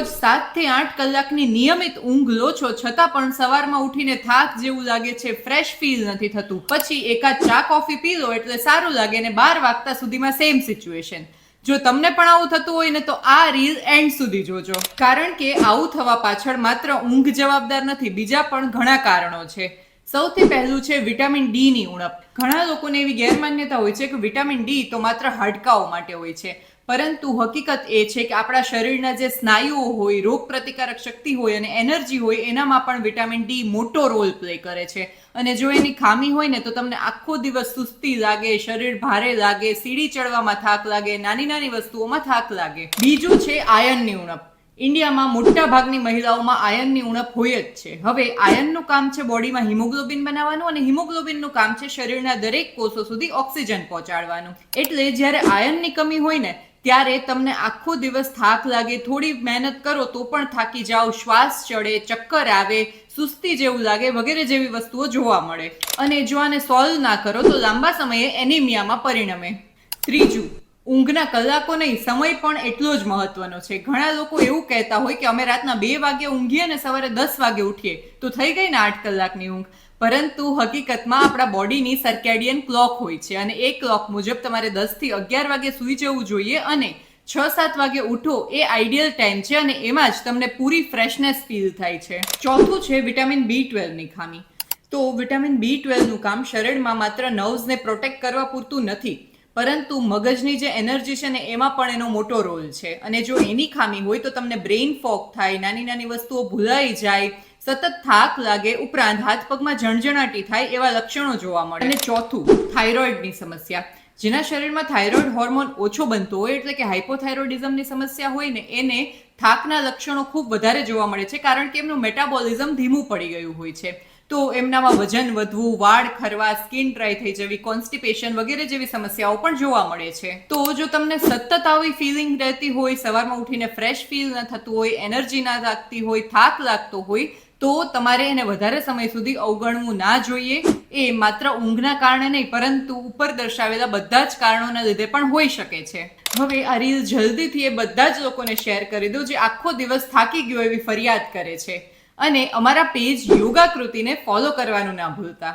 રોજ 7 થી 8 કલાકની નિયમિત ઊંઘ લો છો છતાં પણ સવારમાં ઉઠીને થાક જેવું લાગે છે, ફ્રેશ ફીલ નથી થતું, પછી એકાદ ચા કોફી પી લો એટલે સારું લાગે ને 12 વાગતા સુધીમાં સેમ સિચ્યુએશન. જો તમને પણ આવું થતું હોય ને તો આ રીલ એન્ડ સુધી જોજો, કારણ કે આવું થવા પાછળ માત્ર ઊંઘ જવાબદાર નથી, બીજા પણ ઘણા કારણો છે. સૌથી પહેલું છે વિટામિન ડી ની ઉણપ. ઘણા લોકોને એવી ગેરમાન્યતા હોય છે કે વિટામિન ડી તો માત્ર હાડકાઓ માટે હોય છે, પરંતુ હકીકત એ છે કે આપણા શરીરના જે સ્નાયુઓ હોય, રોગ પ્રતિકારક શક્તિ હોય અને એનર્જી હોય એનામાં પણ વિટામિન ડી મોટો રોલ પ્લે કરે છે. અને જો એની ખામી હોય ને તો તમને આખો દિવસ સુસ્તી લાગે, શરીર ભારે લાગે, સીડી ચડવામાં થાક લાગે, નાની નાની વસ્તુઓમાં થાક લાગે. બીજું છે આયર્નની ઉણપ. ઇન્ડિયામાં મોટા ભાગની મહિલાઓમાં આયર્નની ઉણપ હોય જ છે. હવે આયર્નનું કામ છે બોડીમાં હિમોગ્લોબિન બનાવવાનું અને હિમોગ્લોબિનનું કામ છે શરીરના દરેક કોષો સુધી ઓક્સિજન પહોંચાડવાનું. એટલે જ્યારે આયર્નની કમી હોય ને ત્યારે તમને આખો દિવસ થાક લાગે, થોડી મહેનત કરો તો પણ થાકી જાઓ, શ્વાસ ચડે, ચક્કર આવે, સુસ્તી જેવું લાગે વગેરે જેવી વસ્તુઓ જોવા મળે. અને જો આને સોલ્વ ના કરો તો લાંબા સમયે એનિમિયામાં પરિણમે. ત્રીજું, ઊંઘના કલાકો નહીં, સમય પણ એટલો જ મહત્વનો છે. ઘણા લોકો એવું કહેતા હોય કે અમે રાતના 2 વાગે ઊંઘીએ ને સવારે 10 વાગે ઉઠીએ તો થઈ ગઈ ને 8 કલાકની ઊંઘ. પરંતુ હકીકતમાં આપણા બોડીની સર્કેડિયન ક્લોક હોય છે અને એ ક્લોક મુજબ તમારે 10 થી 11 વાગે સૂઈ જવું જોઈએ અને 6-7 વાગે ઉઠો એ આઈડિયલ ટાઈમ છે અને એમાં જ તમને પૂરી ફ્રેશનેસ ફીલ થાય છે. ચોથું છે વિટામિન B12 ની ખામી. તો વિટામિન B12 નું કામ શરીરમાં માત્ર નર્વ્સને પ્રોટેક્ટ કરવા પૂરતું નથી, પરંતુ મગજની જે એનર્જી છે ને એમાં પણ એનો મોટો રોલ છે. અને જો એની ખામી હોય તો તમને બ્રેઇન ફોગ થાય, નાની નાની વસ્તુઓ ભૂલાઈ જાય, સતત થાક લાગે, ઉપરાંત હાથ પગમાં જણજણાટી થાય એવા લક્ષણો જોવા મળે. અને ચોથું, થાઇરોઇડની સમસ્યા. જેના શરીરમાં થાઇરોઇડ હોર્મોન ઓછો બનતો હોય એટલે કે હાઇપોથાઇરોઇડિઝમની સમસ્યા હોય ને એને થાકના લક્ષણો ખૂબ વધારે જોવા મળે છે, કારણ કે એમનું મેટાબોલિઝમ ધીમું પડી ગયું હોય છે. તો એમનામાં વજન વધવું, વાળ ખરવા, સ્કિન ડ્રાય થઈ જવી, કોન્સ્ટિપેશન વગેરે જેવી સમસ્યાઓ પણ જોવા મળે છે. તો જો તમને સતત આવી ફિલિંગ રહેતી હોય, સવારમાં ઉઠીને ફ્રેશ ફીલ ન થતું હોય, એનર્જી ના લાગતી હોય, થાક લાગતો હોય, તો તમારે એને વધારે સમય સુધી અવગણવું ના જોઈએ. એ માત્ર ઊંઘના કારણે નહીં પરંતુ ઉપર દર્શાવેલા બધા જ કારણોના લીધે પણ હોઈ શકે છે. હવે આ રીલ જલ્દીથી એ બધા જ લોકોને શેર કરી દો જે આખો દિવસ થાકી ગયો એવી ફરિયાદ કરે છે. અને અમારા પેજ યોગા કૃતિને ફોલો કરવાનું ના ભૂલતા.